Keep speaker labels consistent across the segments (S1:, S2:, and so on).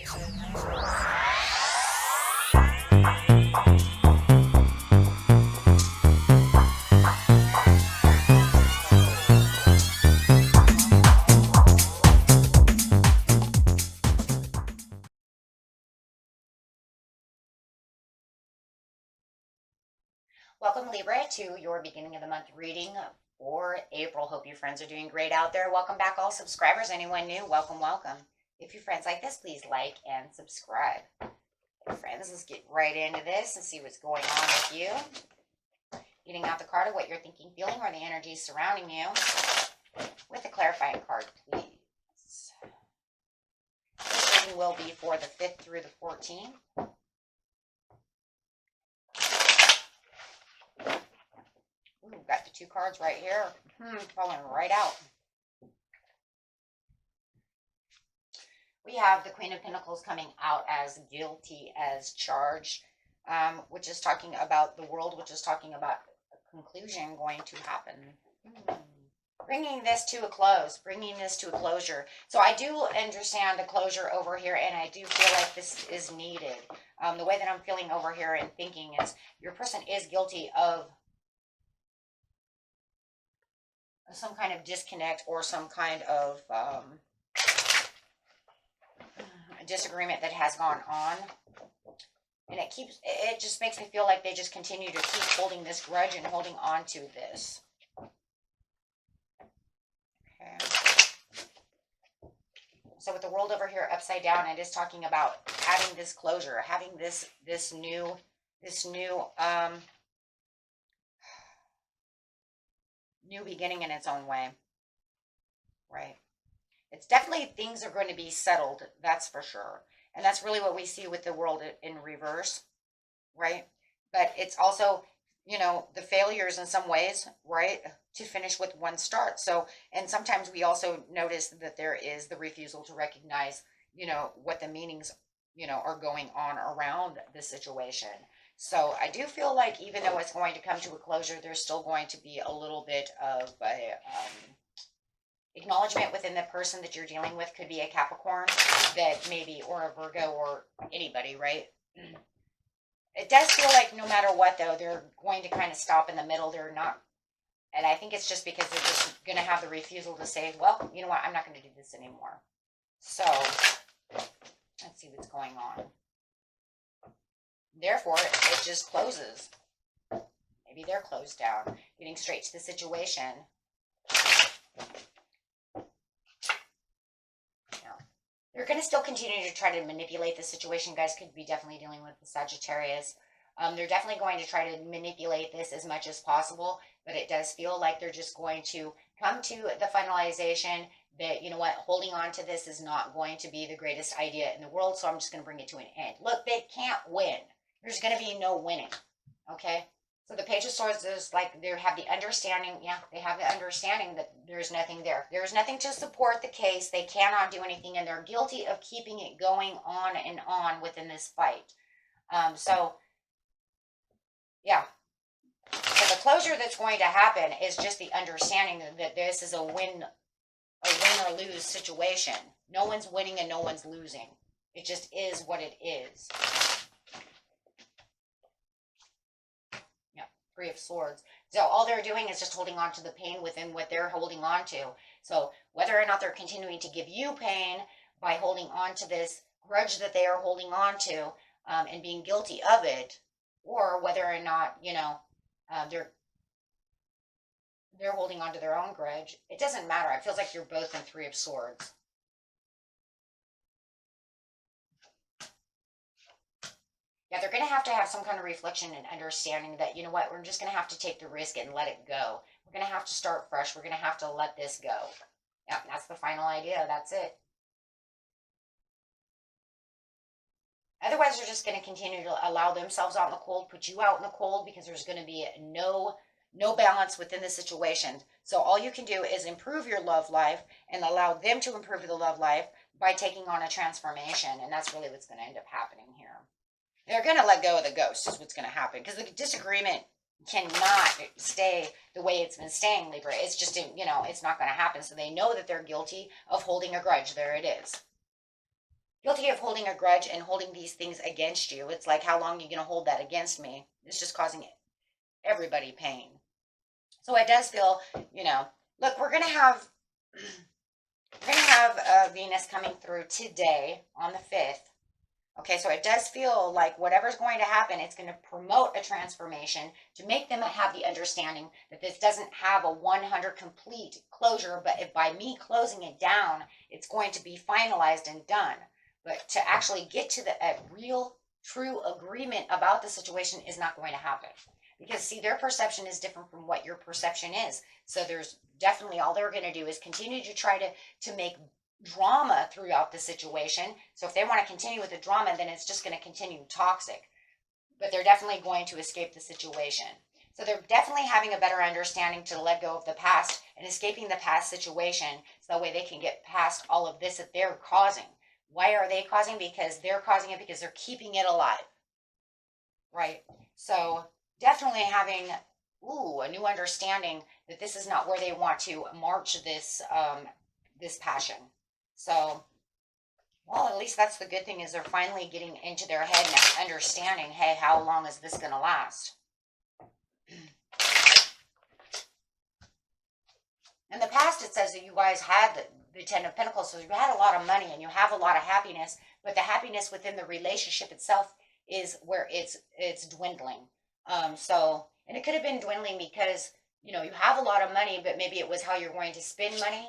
S1: Welcome, Libra, to your beginning of the month reading for April. Hope you friends are doing great out there. Welcome back, all subscribers. Anyone new, welcome, welcome. If your friends like this, please like and subscribe. Okay, friends, let's get right into this and see what's going on with you. Getting out the card of what you're thinking, feeling, or the energy surrounding you with the clarifying card, please. This reading will be for the 5th through the 14th. Ooh, got the 2 cards right here. Falling right out. We have the Queen of Pentacles coming out as guilty as charged, which is talking about the world, which is talking about a conclusion going to happen. Bringing this to a close, bringing this to a closure. So I do understand a closure over here, and I do feel like this is needed. The way that I'm feeling over here and thinking is your person is guilty of some kind of disconnect or some kind of disagreement that has gone on, and it just makes me feel like they just continue to keep holding this grudge and holding on to this. Okay. So with the world over here upside down, it is talking about having this closure, having this new beginning in its own way, right? It's definitely things are going to be settled, that's for sure. And that's really what we see with the world in reverse, right? But it's also, the failures in some ways, right, to finish with one start. So, and sometimes we also notice that there is the refusal to recognize, what the meanings, are going on around the situation. So I do feel like even though it's going to come to a closure, there's still going to be a little bit of a acknowledgement within the person that you're dealing with. Could be a Capricorn that maybe, or a Virgo, or anybody, right? It does feel like no matter what, though, they're going to kind of stop in the middle. They're not, and I think it's just because they're just going to have the refusal to say, well, you know what, I'm not going to do this anymore. So let's see what's going on. Therefore, it just closes. Maybe they're closed down. Getting straight to the situation. They're going to still continue to try to manipulate the situation. Guys could be definitely dealing with the Sagittarius. They're definitely going to try to manipulate this as much as possible, but it does feel like they're just going to come to the finalization that, you know what, holding on to this is not going to be the greatest idea in the world, so I'm just going to bring it to an end. Look, they can't win. There's going to be no winning, okay? So the Page of Swords is like they have the understanding, they have the understanding that there's nothing there. There's nothing to support the case. They cannot do anything, and they're guilty of keeping it going on and on within this fight. So the closure that's going to happen is just the understanding that this is a win or lose situation. No one's winning and no one's losing. It just is what it is. Three of Swords. So all they're doing is just holding on to the pain within what they're holding on to. So whether or not they're continuing to give you pain by holding on to this grudge that they are holding on to and being guilty of it, or whether or not, they're holding on to their own grudge, it doesn't matter. It feels like you're both in Three of Swords. Yeah, they're going to have some kind of reflection and understanding that, you know what, we're just going to have to take the risk and let it go. We're going to have to start fresh. We're going to have to let this go. Yeah, that's the final idea. That's it. Otherwise, they're just going to continue to allow themselves out in the cold, put you out in the cold, because there's going to be no balance within the situation. So all you can do is improve your love life and allow them to improve the love life by taking on a transformation. And that's really what's going to end up happening here. They're going to let go of the ghost is what's going to happen, because the disagreement cannot stay the way it's been staying, Libra. It's just, it's not going to happen. So they know that they're guilty of holding a grudge. There it is. guilty of holding a grudge and holding these things against you. It's like, how long are you going to hold that against me? It's just causing everybody pain. So it does feel, look, we're going to have Venus coming through today on the 5th. Okay, so it does feel like whatever's going to happen, it's going to promote a transformation to make them have the understanding that this doesn't have a 100 complete closure, but if by me closing it down, it's going to be finalized and done. But to actually get to a real, true agreement about the situation is not going to happen. Because, see, their perception is different from what your perception is. So there's definitely, all they're going to do is continue to try to make drama throughout the situation. So if they want to continue with the drama, then it's just going to continue toxic. But they're definitely going to escape the situation. So they're definitely having a better understanding to let go of the past and escaping the past situation, so that way they can get past all of this that they're causing. Why are they causing? Because they're causing it because they're keeping it alive. Right? So definitely having a new understanding that this is not where they want to march this this passion. So, well, at least that's the good thing, is they're finally getting into their head and understanding, hey, how long is this going to last? In the past, it says that you guys had the Ten of Pentacles, so you had a lot of money and you have a lot of happiness, but the happiness within the relationship itself is where it's dwindling. And it could have been dwindling because, you have a lot of money, but maybe it was how you're going to spend money,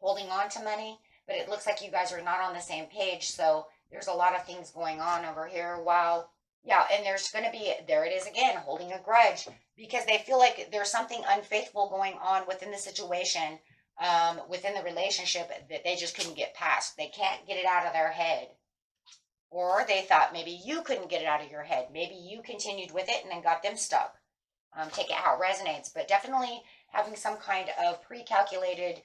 S1: holding on to money, but it looks like you guys are not on the same page. So there's a lot of things going on over here. Wow. Yeah. And there's going to be, there it is again, holding a grudge, because they feel like there's something unfaithful going on within the situation, within the relationship, that they just couldn't get past. They can't get it out of their head. Or they thought maybe you couldn't get it out of your head. Maybe you continued with it and then got them stuck. Take it how it resonates, but definitely having some kind of pre-calculated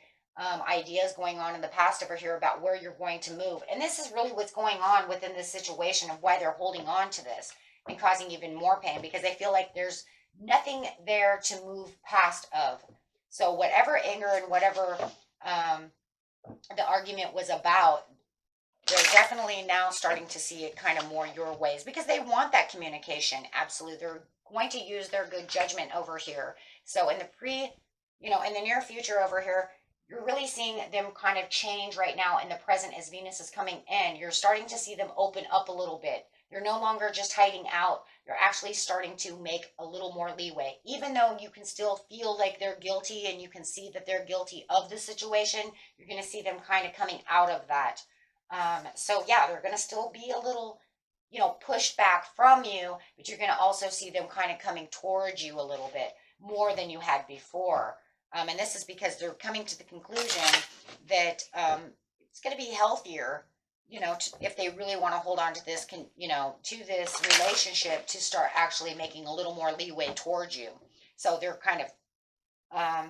S1: ideas going on in the past over here about where you're going to move. And this is really what's going on within this situation of why they're holding on to this and causing even more pain, because they feel like there's nothing there to move past of. So whatever anger and whatever the argument was about, they're definitely now starting to see it kind of more your ways, because they want that communication. Absolutely. They're going to use their good judgment over here. So in the near future over here, you're really seeing them kind of change right now in the present as Venus is coming in. You're starting to see them open up a little bit. They're no longer just hiding out. They're actually starting to make a little more leeway. Even though you can still feel like they're guilty and you can see that they're guilty of the situation, you're going to see them kind of coming out of that. So yeah, they're going to still be a little, pushed back from you, but you're going to also see them kind of coming towards you a little bit more than you had before. And this is because they're coming to the conclusion that it's going to be healthier, if they really want to hold on to this, to this relationship, to start actually making a little more leeway towards you. So they're kind of, I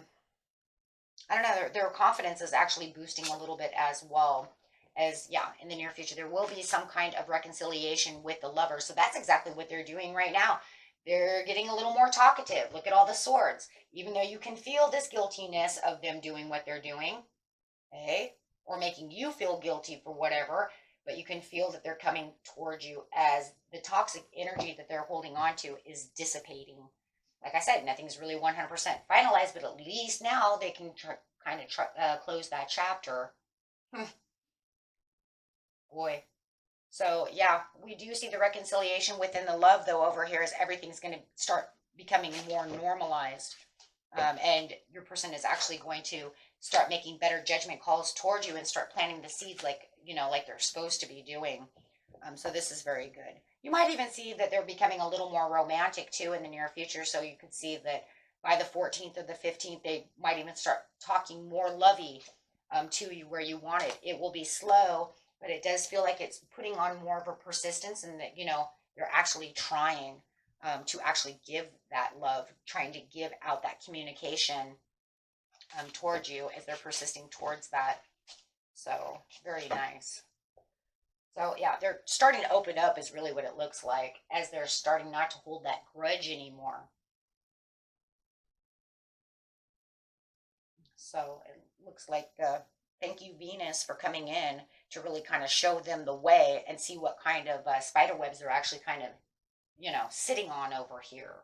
S1: don't know, their confidence is actually boosting a little bit as well. As, in the near future, there will be some kind of reconciliation with the lover. So that's exactly what they're doing right now. They're getting a little more talkative. Look at all the swords. Even though you can feel this guiltiness of them doing what they're doing, okay, or making you feel guilty for whatever, but you can feel that they're coming towards you as the toxic energy that they're holding on to is dissipating. Like I said, nothing's really 100% finalized, but at least now they can close that chapter. Boy. So yeah, we do see the reconciliation within the love though over here, as everything's going to start becoming more normalized. And your person is actually going to start making better judgment calls towards you and start planting the seeds like they're supposed to be doing. So this is very good. You might even see that they're becoming a little more romantic too in the near future. So you could see that by the 14th or the 15th, they might even start talking more lovey to you where you want it. It will be slow, but it does feel like it's putting on more of a persistence, and that, they're actually trying to actually give that love, trying to give out that communication towards you as they're persisting towards that. So very nice. So yeah, they're starting to open up is really what it looks like, as they're starting not to hold that grudge anymore. So it looks like, thank you, Venus, for coming in. to really kind of show them the way and see what kind of spider webs they're actually kind of, sitting on over here.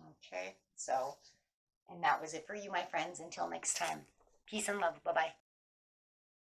S1: Okay, so, and that was it for you, my friends. Until next time, peace and love. Bye bye.